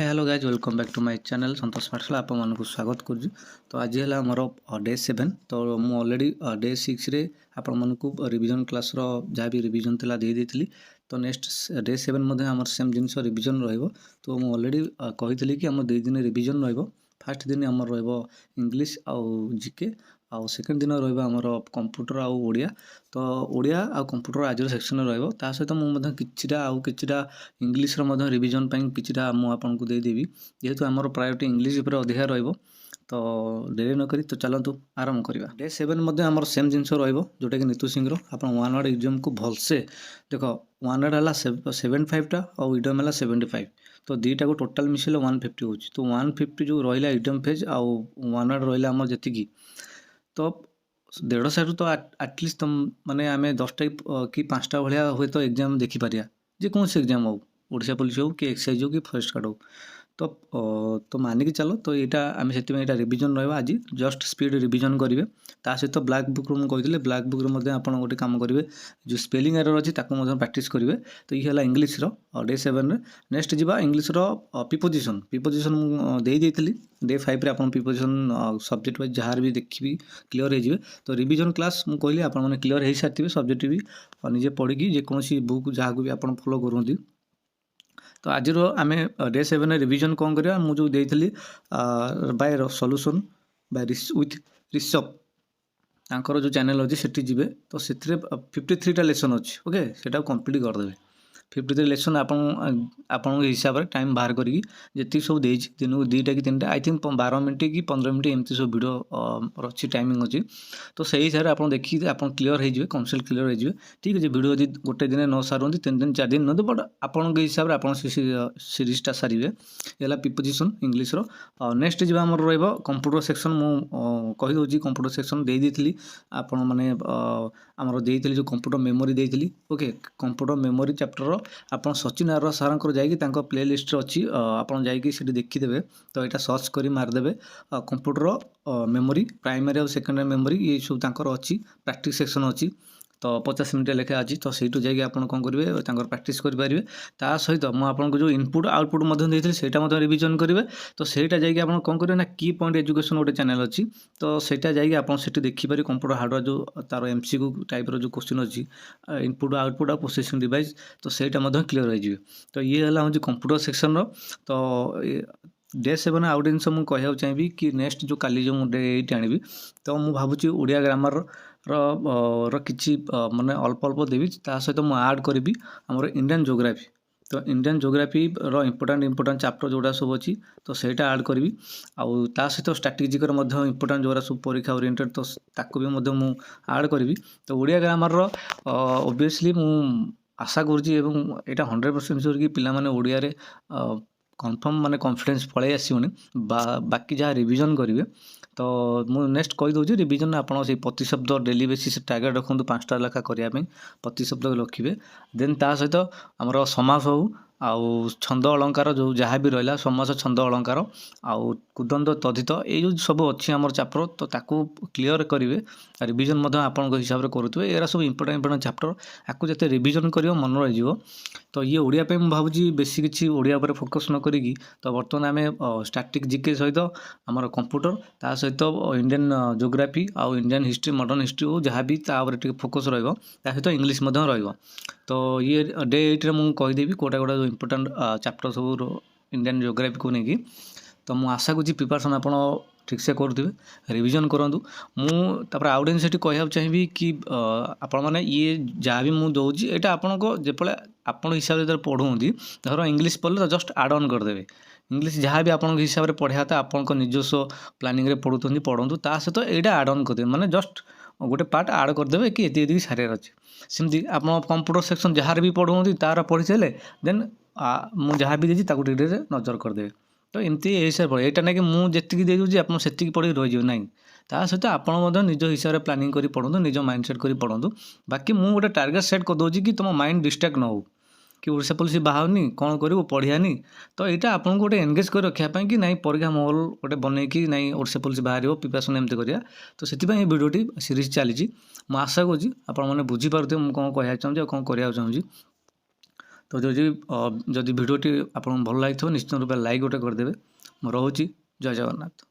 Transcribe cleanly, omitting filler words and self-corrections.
Hi hello guys welcome back to my channel Santosh Pathshala आपको स्वागत करुँ। तो आज है मोर डे 7 तो मुझे ऑलरेडी डे 6 रे आपण रिविजन क्लास जहाँ भी रिविजन थी दे देती। तो नेक्स्ट डे 7 आम सेम जिनस रिविजन रहिबो। तो मुझे ऑलरेडी कही कि आम 2 दिन रिविजन रहिबो। फास्ट दिन आमर रहिबो इंग्लिश आउ जीके आउ सेकेंड दिन रहिबो आमर कंप्यूटर आउ ओडिया। तो ओडिया आउ कंप्यूटर आज सेक्शन रहिबो। ता सहित मुझे किछिटा इंग्लिश रिविजन पई किछिटा मु आपनको देदेवी जेहेतु आमर प्रायोरिटी इंग्लिश उपर अधिका रहिबो। तो डेरी न करी तो चलतु आरंभ करवा। डे 7 आमर सेम जिनस रहिबो जोटा कि नीतू सिंह आपण वन वर्ड एग्जाम को भलसे देख वन वर्ड है 75 टा और इडम है 75। तो दीटा को टोटाल मिसेले 150 हो। तो 150 जो रहा इडम फेज आउ वन वर्ड रहा आमर जी तो 1.5 साइड तो आटलिस्ट तुम माने आम 10टा कि 5टा भाया हुए तो एग्जाम देखिपर जेकोसी एग्जाम हो ओडिशा पुलिस हो कि एक्साइज हो कि फॉरेस्ट गार्ड हो। तो मानिक चलो तो यहाँ आम से रिविजन रहा आज जस्ट स्पीड रिविजन करेंगे। ता सहित ब्लैक बुक रू मुझे ब्लैक बुक आप गोटे कम करेंगे जो स्पेलिंग एरर अच्छी प्रैक्टिस करेंगे। तो ये है इंग्लिश डे 7 नेक्स्ट जावा इंग्लिश प्रीपोजिशन दे देती डे 5 आप प्रीपोजिशन सब्जेक्ट वाइज जहाँ भी देखी क्लीयर हो। तो रिविजन क्लास मुझे कहली आप क्लीयर हो सारी सब्जेक्ट भी निजे पढ़ी जेकोसी बुक जहाँ भी आप फॉलो करती। तो आज आम डे 7 रिविजन कौन करवा मुझे देती by solution by with Rishabh तांकर जो चैनल अच्छी सेठी जीवे। तो से 53टा लेसन अच्छी ओके से कंप्लीट करदे 53 लेसन आपण हिसाब से टाइम बाहर करी जी सब दिन को 2टा कि 3टा आई थिंक 12 मिनट कि 15 मिनट एमती सब वीडियो अच्छी टाइमिंग अच्छी। तो सही हिसाब से आप देखिए आप क्लीयर हो कनसेप्ट क्लीयर हो ठीक है। वीडियो यदि गोटे दिन न सारती 3 दिन 4 दिन न बट आपण हिसाब से आप सीरीजटा सारे ये प्रीपोजिशन इंग्लिश नेक्स्ट जी आम कंप्यूटर सेक्शन मुझे कहीदे कंप्यूटर सेक्शन दे देती आपण मैंने आमर देती जो कंप्यूटर मेमोरी देती ओके कंप्यूटर मेमोरी चैप्टर आप सचिन आर सार जा प्ले लिस्ट अच्छी आपड़ जा देखीदे। तो यहाँ सर्च कर मारिदेवे कंप्यूटर मेमोरी प्राइमरी और सेकेंडरी मेमोरी ये सब अच्छी प्रैक्टिस सेक्शन अच्छी। तो 50 मिनट लेखा आज तो सहीठू जाइए आप कौन करेंगे प्रैक्टिस करेंगे। ता सहित मुझे जो इनपुट आउटपुट देती रिविजन करेंगे। तो सहीटा जाइए आप कौन करेंगे ना की पॉइंट एजुकेशन गोटे चैनल अच्छी तो सहीटा जाइए आप देखिपारे कंप्यूटर हार्डवेयर जो तार एमसीक्यू टाइप जो क्वेश्चन अच्छी इनपुट आउटपुट और प्रोसेसिंग डिवाइस तो सहीटा क्लीयर हो। तो ये है हूँ कंप्यूटर सेक्शन तो डे 7 आउ जिन मुझे चाहिए कि नेक्स्ट जो काली जो डे 8 आनी तो मुझे भावुँ ओडिया ग्रामर किसी माने अल्प अल्प देवी ता सहित मुझे आड करी आमर इंडियन जोग्राफी। तो इंडियन जोग्राफी इंपोर्टाट चैप्टर जोड़ा सब अच्छी तो सहीटा आड करी आउ ता सहित स्ट्रैटेजिक इंपोर्टाट जोड़ा सब परीक्षा ओरिएंटेड तो ताकू भी मुझे आड करी। तो ओडिया ग्रामर ओबियसली मु आशा करुँची एवं यहाँ 100% श्योर कि पिला माने ओडिया रे कन्फर्म माने कॉन्फिडेंस पलि आसोनी बाकी जहाँ रिविजन करेंगे। तो मुझे नेक्स्ट कहीदे रिविजन आप प्रतिशब्द डेली बेसिस टार्गेट रखुँ 5टा लेखा करने प्रतिशब्द लिखे देन ता सहित आमर समास हो आउ छंद अलंकार जो जहाँ भी रहा समास छंद अलंकार आउ कुदंत तद्धित ये सब अच्छी आम चैप्टर तो ताकू क्लीयर करेंगे रिविजन आप हिसाब से करुवे एरा सब इंपोर्टाट चैप्टर आपको जिते रिविजन कर मन रही। तो ये ओडिया पे भावुँ बेसी किसी ओडिया पर फोकस न करी तो बर्तमान आम स्टैटिक जीके सहित आमर कंप्यूटर ता सहित इंडियन जोग्राफी आउ इंडियन हिस्ट्री मॉडर्न हिस्ट्री हो जहाँ भी फोकस रहित इंग्लिश रहिबो। तो ये डे 8 मुझे कहीदेवी कोटा कोटा जो इंपोर्टाट चैप्टर सब इंडियन जोग्राफी को लेकिन तो मुझे आशा करुँची प्रिपरेशन आप ठीक से करुवे रिविजन करूँ। मुझे आउट से कहना चाहिए कि आपण मैंने ये जहाँ भी मुझे दूसरी यहाँ आपण को जो आप हिसाब से पढ़ुंती धर इंग्लिश पढ़ले तो जस्ट आड ऑन करदे इंग्लिश जहाँ भी आप हिसाब से पढ़ा था आप निजस्व प्लानिंग रे पढ़ुँ ता सहित यहाँ आड ऑन करदे माने जस्ट गोटे पार्ट आड करदे कि ये सारे अच्छे सेमती आप कंप्यूटर सेक्शन जहाँ भी पढ़ुंती तार पढ़ी सारे देन मुझे जहाँ भी देती नजर करदे। तो एमती हिसाब से यहाँ ना कि मुझे दे दूँगी आप से पढ़ी रही ना ता सहित आप निज हिसाब से प्लानिंग कर पढ़ु निज माइंडसेट कर पढ़ु बाकी मुझे गोटे टार्गेट सेट करदे कि तुम माइंड डिस्ट्रैक्ट न हो कि ओडिशा पुलिस बाहरनी कौन करूँ पढ़ियानी। तो यहाँ आपको गोटे एंगेज कर रखापी कि नाई परीक्षा माहौल गोटे बन कि नाई ओडिशा पुलिस बाहर प्रिपरेशन एमती करा। तो से भिडियोटी सीरीज चली मुझे आशा करुँची आप बुझीपारे मुझे कौन कहना चाहिए कौन कराया चाहूँगी। तो जदि भिडियोटी आपको भल लगी निश्चित रूप लाइक गोटे करदेवे। मैं रोची जय जगन्नाथ।